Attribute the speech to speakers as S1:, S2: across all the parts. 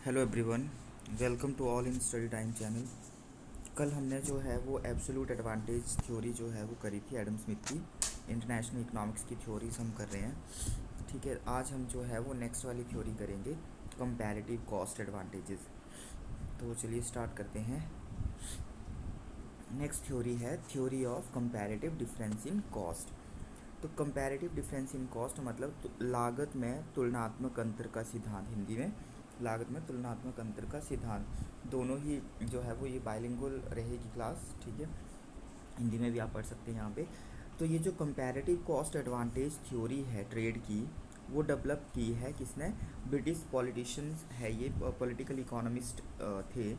S1: Hello everyone, welcome to all in study time channel. कल हमने जो है वो एब्सोल्यूट एडवांटेज थ्योरी जो है वो करी थी एडम स्मिथ की। इंटरनेशनल इकोनॉमिक्स की थ्योरीज हम कर रहे हैं। ठीक है, आज हम जो है वो नेक्स्ट वाली थ्योरी करेंगे, कंपैरेटिव कॉस्ट एडवांटेजेस। तो चलिए स्टार्ट करते हैं। नेक्स्ट थ्योरी है theory of comparative difference in cost. तो कंपैरेटिव डिफरेंस इन कॉस्ट मतलब लागत में तुलनात्मक अंतर का सिद्धांत। हिंदी में लागत में तुलनात्मक अंतर का सिद्धांत। दोनों ही जो है वो ये बाइलिंगुअल रहेगी क्लास। ठीक है, हिंदी में भी आप पढ़ सकते हैं यहाँ पे। तो ये जो कंपैरेटिव कॉस्ट एडवांटेज थ्योरी है ट्रेड की, वो डेवलप की है किसने? ब्रिटिश पॉलिटिशियंस है ये, पॉलिटिकल इकोनॉमिस्ट थे,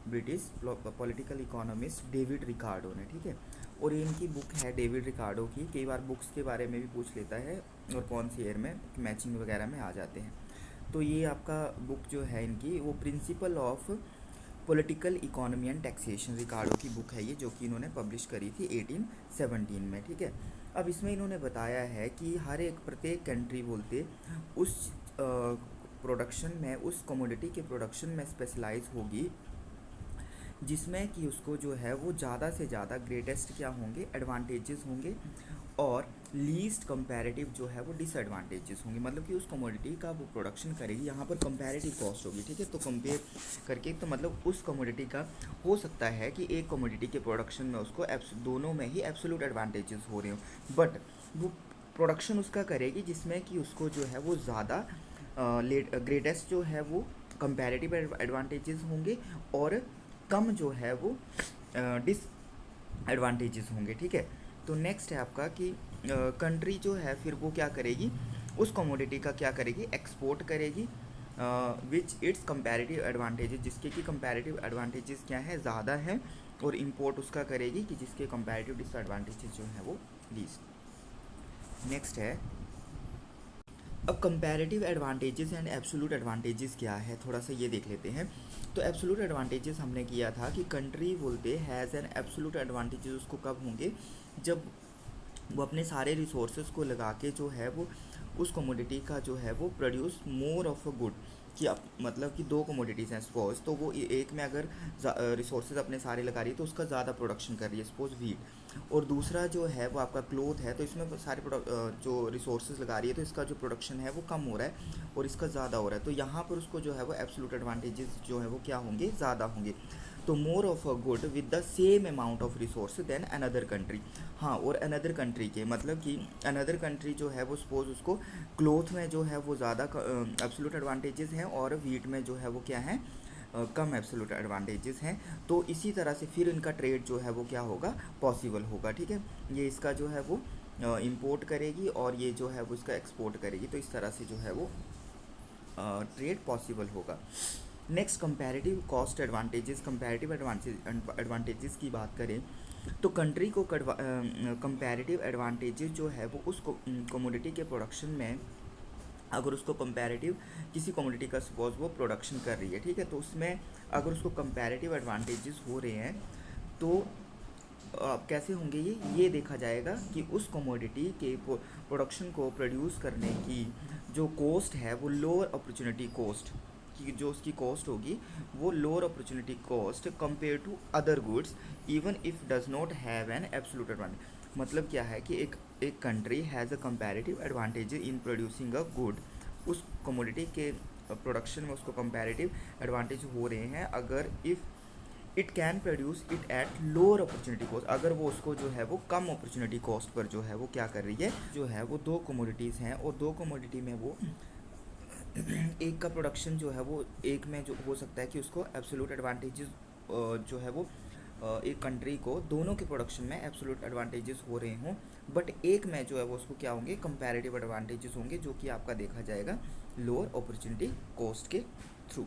S1: British political economist David Ricardo ने। ठीक है, और इनकी बुक है डेविड रिकार्डो की। कई बार बुक्स के बारे में भी पूछ लेता है और कौन सी ईयर में मैचिंग वगैरह में आ जाते हैं। तो ये आपका बुक जो है इनकी, वो principle of political economy and taxation Ricardo की बुक है ये, जो कि इन्होंने पब्लिश करी थी 1817 में। ठीक है, अब इसमें इन्होंने बताया है कि हर एक प्रत्येक कंट्री बोलते उस प्रोडक्शन में, उस कमोडिटी के प्रोडक्शन में स्पेशलाइज होगी जिसमें कि उसको जो है वो ज़्यादा से ज़्यादा ग्रेटेस्ट क्या होंगे, एडवांटेजेस होंगे, और लीस्ट कंपैरेटिव जो है वो डिसएडवांटेजेस होंगे। मतलब कि उस कमोडिटी का वो प्रोडक्शन करेगी, यहाँ पर कंपैरेटिव कॉस्ट होगी। ठीक है, तो कंपेयर करके, तो मतलब उस कमोडिटी का हो सकता है कि एक कमोडिटी के प्रोडक्शन में उसको दोनों में ही एब्सोल्यूट एडवांटेजेस हो रहे हो, बट वो प्रोडक्शन उसका करेगी जिसमें कि उसको जो है वो ज़्यादा ग्रेटेस्ट जो है वो कंपैरेटिव एडवांटेजेस होंगे, और कम जो है वो डिस एडवांटेजेस होंगे। ठीक है, तो नेक्स्ट है आपका कि कंट्री जो है फिर वो क्या करेगी, उस कमोडिटी का क्या करेगी, एक्सपोर्ट करेगी विच इट्स कंपैरेटिव एडवांटेजेस, जिसके कि कंपैरेटिव एडवांटेजेस क्या है, ज़्यादा है, और इंपोर्ट उसका करेगी कि जिसके कंपैरेटिव डिसएडवांटेजेस जो है वो लीस्ट। नेक्स्ट है, अब comparative advantages and absolute advantages क्या है, थोड़ा सा ये देख लेते हैं। तो एब्सोल्यूट एडवांटेजेस हमने किया था कि कंट्री बोलते हैज़ एन एब्सोल्यूट एडवांटेजेस उसको कब होंगे, जब वो अपने सारे रिसोर्सेज को लगा के जो है वो उस कमोडिटी का जो है वो produce more of a good, कि मतलब कि दो कमोडिटीज़ हैं सपोज, तो वो एक में अगर रिसोर्सेज अपने सारे लगा रही है तो उसका ज़्यादा प्रोडक्शन कर रही है, सपोज वीट, और दूसरा जो है वो आपका क्लोथ है, तो इसमें सारे जो रिसोर्सेज लगा रही है तो इसका जो प्रोडक्शन है वो कम हो रहा है और इसका ज़्यादा हो रहा है, तो यहाँ पर उसको जो है वो एब्सोल्यूट एडवांटेजेस जो है वो क्या होंगे, ज़्यादा होंगे। तो more of a good with the same amount of resource than another country. हाँ, और अनदर कंट्री के मतलब कि अनदर कंट्री जो है वो सपोज उसको क्लोथ में जो है वो ज़्यादा एब्सोल्यूट एडवांटेजेस हैं, और वीट में जो है वो क्या है, कम एब्सोल्यूट एडवांटेजेस हैं। तो इसी तरह से फिर इनका ट्रेड जो है वो क्या होगा, पॉसिबल होगा। ठीक है, ये इसका जो है वो इंपोर्ट करेगी और ये जो है वो इसका एक्सपोर्ट करेगी, तो इस तरह से जो है वो ट्रेड पॉसिबल होगा। Next comparative cost advantages. Comparative advantages की बात करें तो कंट्री को कंपैरेटिव एडवांटेजेस जो है वो उस कमोडिटी के प्रोडक्शन में, अगर उसको कंपैरेटिव किसी कमोडिटी का सपोज वो प्रोडक्शन कर रही है, ठीक है, तो उसमें अगर उसको कंपैरेटिव एडवांटेजेस हो रहे हैं तो कैसे होंगे ये देखा जाएगा कि उस कमोडिटी के प्रोडक्शन को प्रोड्यूस करने की जो कॉस्ट है वो लोअर अपॉर्चुनिटी कॉस्ट की, जो उसकी कॉस्ट होगी वो lower opportunity cost compare to other goods even if does not have an absolute advantage. मतलब क्या है कि एक country has a comparative advantage in producing a good, उस कमोडिटी के प्रोडक्शन में उसको कंपैरेटिव एडवांटेज हो रहे हैं अगर if it can produce it at lower opportunity cost, अगर वो उसको जो है वो कम अपॉर्चुनिटी कॉस्ट पर जो है वो क्या कर रही है, जो है वो दो कमोडिटीज़ हैं और दो कमोडिटी में वो एक का प्रोडक्शन जो है वो एक में जो हो सकता है कि उसको एब्सोल्यूट एडवांटेजेस जो है वो एक कंट्री को दोनों के प्रोडक्शन में एब्सोल्यूट एडवांटेजेस हो रहे हों, बट एक में जो है वो उसको क्या होंगे, कंपैरेटिव एडवांटेजेस होंगे, जो कि आपका देखा जाएगा लोअर अपॉर्चुनिटी कॉस्ट के थ्रू।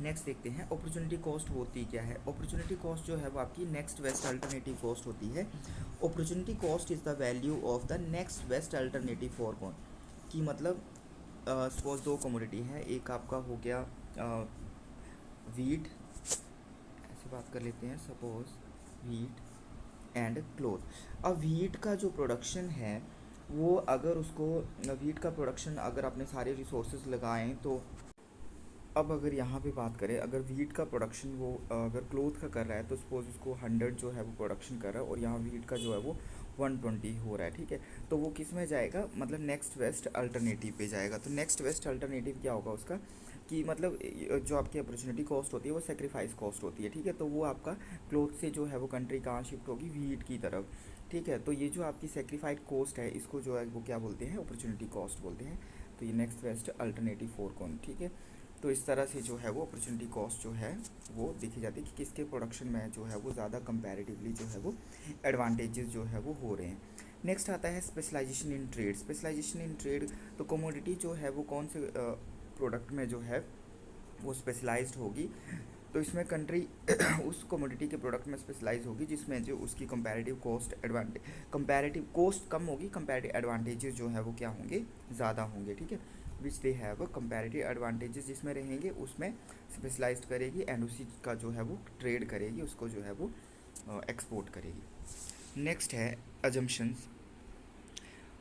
S1: नेक्स्ट देखते हैं अपॉर्चुनिटी कॉस्ट होती क्या है। अपॉर्चुनिटी कॉस्ट जो है वो आपकी नेक्स्ट बेस्ट अल्टरनेटिव कॉस्ट होती है। Opportunity cost is the value of the next best alternative for कौन, कि मतलब सपोज दो कमोडिटी है, एक आपका हो गया वीट, ऐसे बात कर लेते हैं, सपोज वीट एंड क्लोथ। अब वीट का जो प्रोडक्शन है वो अगर उसको वीट का प्रोडक्शन अगर अपने सारे रिसोर्सेज लगाएं तो अब अगर यहाँ पे बात करें, अगर वीट का प्रोडक्शन वो अगर क्लोथ का कर रहा है तो सपोज उसको 100 जो है वो प्रोडक्शन कर रहा है और यहाँ वीट का जो है वो 120 हो रहा है, ठीक है। तो वो किस में जाएगा, मतलब नेक्स्ट बेस्ट अल्टरनेटिव पे जाएगा। तो नेक्स्ट बेस्ट अल्टरनेटिव क्या होगा उसका, कि मतलब जो आपकी अपॉर्चुनिटी कॉस्ट होती है वो सेक्रीफाइस कॉस्ट होती है, ठीक है। तो वो आपका क्लोथ से जो है वो कंट्री कहाँ शिफ्ट होगी, वीट की तरफ, ठीक है। तो ये जो आपकी सेक्रीफाइड कॉस्ट है इसको जो है वो क्या बोलते हैं, अपॉर्चुनिटी कॉस्ट बोलते हैं। तो ये नेक्स्ट बेस्ट अल्टरनेटिव फॉर कौन, ठीक है। तो इस तरह से जो है वो अपॉर्चुनिटी कॉस्ट जो है वो देखी जाती है कि किसके प्रोडक्शन में जो है वो ज़्यादा कंपैरेटिवली जो है वो एडवांटेजेस जो है वो हो रहे हैं। नेक्स्ट आता है specialization in trade. Specialization in trade, तो कमोडिटी जो है वो कौन से प्रोडक्ट में जो है वो स्पेशलाइज्ड होगी। तो इसमें कंट्री उस कमोडिटी के प्रोडक्ट में स्पेशलाइज होगी जिसमें जो उसकी comparative cost advantage, comparative cost कम होगी, कंपैरेटिव एडवांटेजेस जो है वो क्या होंगे, ज़्यादा होंगे, ठीक है। विच दे हैव कंपैरेटिव एडवांटेजेस जिसमें रहेंगे उसमें स्पेशलाइज्ड करेगी एंड उसी का जो है वो ट्रेड करेगी, उसको जो है वो एक्सपोर्ट करेगी। नेक्स्ट है अजम्पशंस।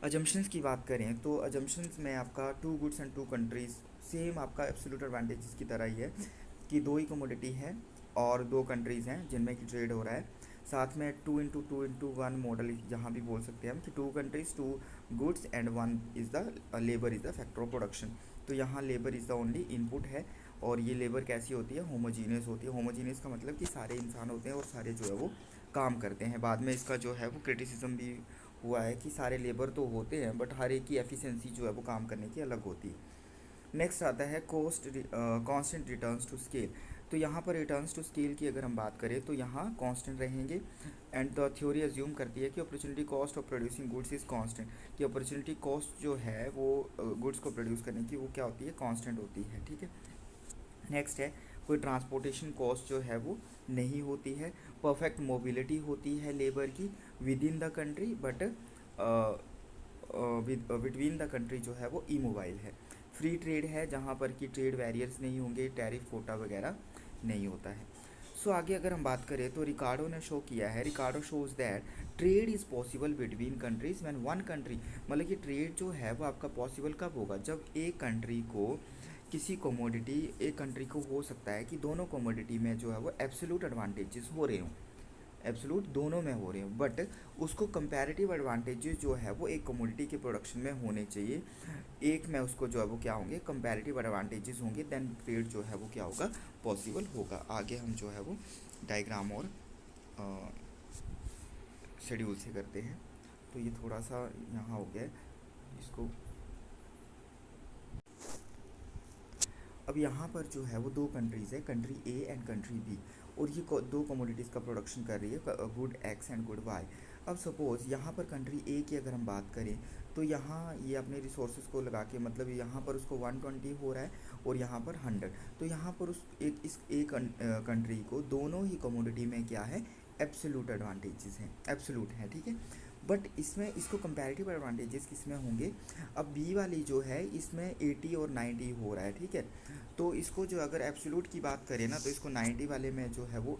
S1: अजम्पशंस की बात करें तो अजम्पशंस में आपका two goods and two countries, same आपका एब्सोल्यूट एडवांटेजेस की तरह ही है कि दो ही कमोडिटी है और दो कंट्रीज़ हैं जिनमें की ट्रेड हो रहा है। साथ में 2 into 2 into 1 मॉडल यहाँ भी बोल सकते हैं हम कि 2 countries 2 goods and 1 is the labour is the factor of production. तो यहाँ labour is the only input है और ये लेबर कैसी होती है, होमोजीनियस होती है। होमोजीनियस का मतलब कि सारे इंसान होते हैं और सारे जो है वो काम करते हैं। बाद में इसका जो है वो क्रिटिसिज्म भी हुआ है कि सारे लेबर तो होते हैं बट हर एक की एफिशिएंसी जो है वो काम करने की अलग होती है। नेक्स्ट आता है कांस्टेंट रिटर्न्स टू स्केल। तो यहाँ पर रिटर्न्स टू स्केल की अगर हम बात करें तो यहाँ कांस्टेंट रहेंगे एंड द थ्योरी अज्यूम करती है कि opportunity cost of producing goods is constant, कि अपॉर्चुनिटी कॉस्ट जो है वो गुड्स को प्रोड्यूस करने की वो क्या होती है, कांस्टेंट होती है, ठीक है। नेक्स्ट है कोई ट्रांसपोर्टेशन कॉस्ट जो है वो नहीं होती है। परफेक्ट मोबिलिटी होती है लेबर की with in the country but between the country जो है वो इमोबाइल है। फ्री ट्रेड है जहाँ पर कि ट्रेड बैरियर्स नहीं होंगे, टैरिफ कोटा वगैरह नहीं होता है। सो आगे अगर हम बात करें तो रिकार्डो ने शो किया है, Ricardo shows that trade is possible between countries when one country, मतलब कि ट्रेड जो है वो आपका पॉसिबल कब होगा, जब एक कंट्री को किसी कमोडिटी, एक कंट्री को हो सकता है कि दोनों कमोडिटी में जो है वो एब्सोल्यूट एडवांटेजेस हो रहे हों, एब्सोल्यूट दोनों में हो रहे हैं बट उसको कंपैरेटिव एडवांटेजेस जो है वो एक कमोडिटी के प्रोडक्शन में होने चाहिए, एक में उसको जो है वो क्या होंगे, कंपैरेटिव एडवांटेजेस होंगे, देन ट्रेड जो है वो क्या होगा, पॉसिबल होगा। आगे हम जो है वो डायग्राम और शेड्यूल से करते हैं। तो ये थोड़ा सा यहाँ हो गया है इसको। अब यहाँ पर जो है वो दो कंट्रीज़ है, country A and country B, और ये दो कमोडिटीज़ का प्रोडक्शन कर रही है, good X and good Y. अब सपोज़ यहाँ पर कंट्री ए की अगर हम बात करें तो यहाँ ये अपने रिसोर्सेज को लगा के, मतलब यहाँ पर उसको 120 हो रहा है और यहाँ पर 100। तो यहाँ पर उस एक इस एक कंट्री को दोनों ही कमोडिटी में क्या है, एब्सोल्यूट एडवांटेजेस हैं, एब्सोल्यूट है, ठीक है। बट इसमें इसको कंपैरेटिव एडवांटेजेस किसमें होंगे, अब बी वाली जो है इसमें 80 और 90 हो रहा है, ठीक है। तो इसको जो अगर एब्सोल्यूट की बात करें ना तो इसको 90 वाले में जो है वो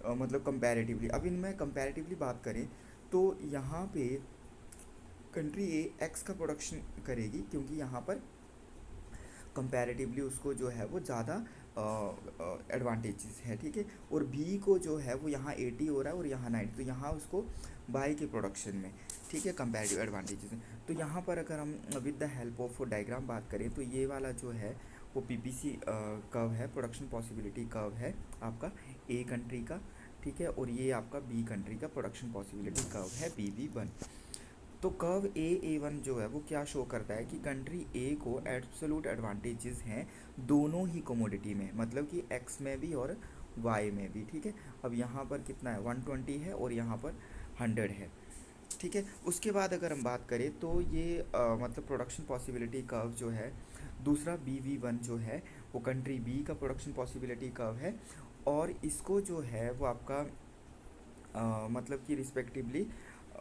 S1: मतलब कंपैरेटिवली, अब इनमें कंपैरेटिवली बात करें तो यहाँ पे कंट्री ए एक्स का प्रोडक्शन करेगी क्योंकि यहाँ पर कंपैरेटिवली उसको जो है वो ज़्यादा एडवांटेजेस है, ठीक है। और बी को जो है वो यहाँ 80 हो रहा है और यहाँ 90, तो यहाँ उसको बाई के प्रोडक्शन में, ठीक है, कंपैरेटिव एडवांटेजेस हैं। तो यहाँ पर अगर हम with the help of diagram बात करें तो ये वाला जो है वो पीपीसी कर्व है, प्रोडक्शन पॉसिबिलिटी कर्व है आपका ए कंट्री का, ठीक है। और ये आपका बी कंट्री का प्रोडक्शन पॉसिबिलिटी कर्व है BB1। तो कर्व A1 जो है वो क्या शो करता है कि कंट्री ए को एब्सोल्यूट एडवांटेजेस हैं दोनों ही कमोडिटी में, मतलब कि एक्स में भी और वाई में भी, ठीक है। अब यहाँ पर कितना है, 120 है और यहाँ पर 100 है, ठीक है। उसके बाद अगर हम बात करें तो ये मतलब प्रोडक्शन पॉसिबिलिटी कर्व जो है दूसरा BV1 जो है वो कंट्री बी का प्रोडक्शन पॉसिबिलिटी कर्व है और इसको जो है वो आपका मतलब कि रिस्पेक्टिवली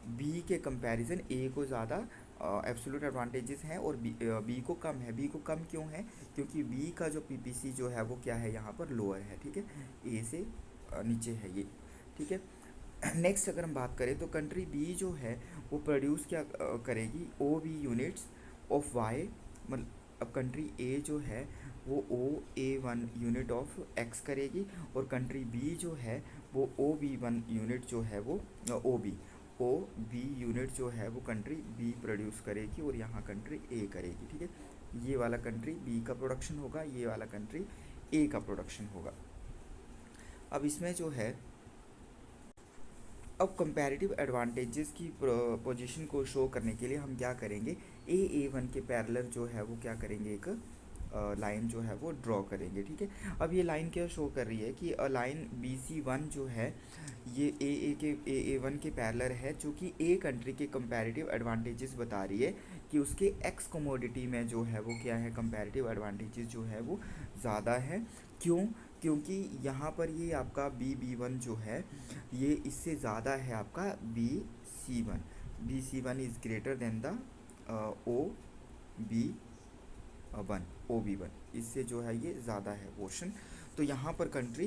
S1: बी के कंपैरिजन ए को ज़्यादा एब्सोल्यूट एडवांटेजेस हैं और बी को कम है। बी को कम क्यों है, क्योंकि बी का जो पीपीसी जो है वो क्या है, यहाँ पर लोअर है, ठीक है, ए से नीचे है ये, ठीक है। नेक्स्ट अगर हम बात करें तो कंट्री बी जो है वो प्रोड्यूस क्या करेगी, O B units of Y, मतलब अब कंट्री ए जो है वो OA1 यूनिट ऑफ एक्स करेगी, और कंट्री बी जो है वो OB1 यूनिट जो है वो ओ बी यूनिट जो है वो कंट्री बी प्रोड्यूस करेगी, और यहाँ कंट्री ए करेगी। ठीक है, ये वाला कंट्री बी का प्रोडक्शन होगा, ये वाला कंट्री ए का प्रोडक्शन होगा। अब इसमें जो है, अब कंपैरेटिव एडवांटेजेस की पोजीशन को शो करने के लिए हम क्या करेंगे, A1 के पैरेलल जो है वो क्या करेंगे, एक लाइन जो है वो ड्रॉ करेंगे। ठीक है, अब ये लाइन क्या शो कर रही है कि लाइन BC1 जो है ये AA1 के पैरेलल है, जो कि ए कंट्री के कंपैरेटिव एडवांटेजेस बता रही है कि उसके एक्स कमोडिटी में जो है वो क्या है, कंपैरेटिव एडवांटेजेस जो है वो ज़्यादा है। क्यों? क्योंकि यहाँ पर ये आपका B1 जो है ये इससे ज़्यादा है आपका BC1। BC1 is greater than the OB1, इससे जो है ये ज़्यादा है पोर्शन। तो यहाँ पर कंट्री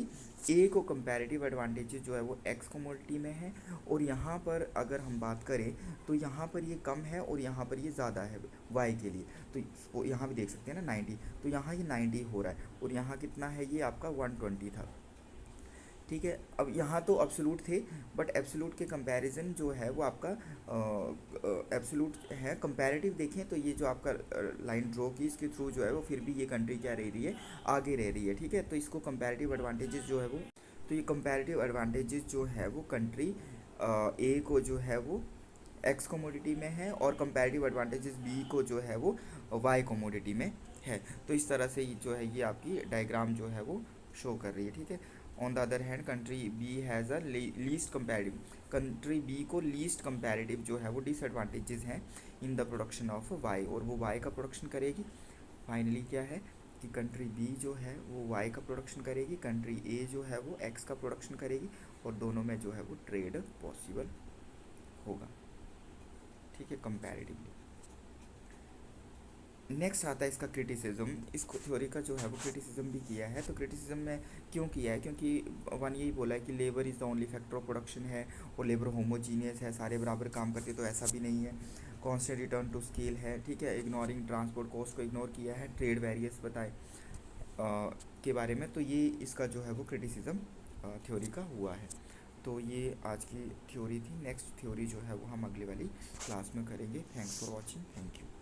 S1: ए को कंपैरेटिव एडवांटेजेस जो है वो एक्स कमोडिटी में है, और यहाँ पर अगर हम बात करें तो यहाँ पर ये कम है और यहाँ पर ये ज़्यादा है वाई के लिए। तो यहाँ भी देख सकते हैं ना 90, तो यहाँ ये 90 हो रहा है, और यहाँ कितना है, ये आपका 120 था। ठीक है, अब यहाँ तो एब्सोल्यूट थे, बट एब्सोल्यूट के कंपैरिजन जो है वो आपका एब्सोल्यूट है। कंपैरेटिव देखें तो ये जो आपका लाइन ड्रॉ की, इसके थ्रू जो है वो फिर भी ये कंट्री क्या रह रही है, आगे रह रही है। ठीक है, तो इसको कंपैरेटिव एडवांटेजेस जो है वो, तो ये कंपैरेटिव एडवांटेजेस जो है वो कंट्री ए को जो है वो एक्स कमोडिटी में है, और कंपैरेटिव एडवांटेजेस बी को जो है वो वाई कमोडिटी में है। तो इस तरह से जो है ये आपकी डायग्राम जो है वो शो कर रही है। ठीक है, on the other hand country B has a least comparative, country B को लीस्ट कंपैरेटिव जो है वो डिसएडवांटेजेस हैं in the production of Y, और वो वाई का प्रोडक्शन करेगी। फाइनली क्या है कि कंट्री बी जो है वो वाई का प्रोडक्शन करेगी, कंट्री ए जो है वो एक्स का प्रोडक्शन करेगी, और दोनों में जो है वो ट्रेड पॉसिबल होगा। ठीक है, कंपैरेटिवली। नेक्स्ट आता है इसका क्रिटिसिज्म। इस थ्योरी का जो है वो क्रिटिसिज्म भी किया है। तो क्रिटिसिज्म में क्यों किया है, क्योंकि वन यही बोला है कि labour is the only factor of production है, और लेबर होमोजीनियस है, सारे बराबर काम करते, तो ऐसा भी नहीं है। कांस्टेंट रिटर्न टू स्केल है। ठीक है, इग्नोरिंग ट्रांसपोर्ट कॉस्ट को इग्नोर किया है, ट्रेड वेरियस बताए के बारे में। तो ये इसका जो है वो क्रिटिसिज्म थ्योरी का हुआ है। तो ये आज की थ्योरी थी। नेक्स्ट थ्योरी जो है वो हम अगली वाली क्लास में करेंगे। Thanks for watching, thank you.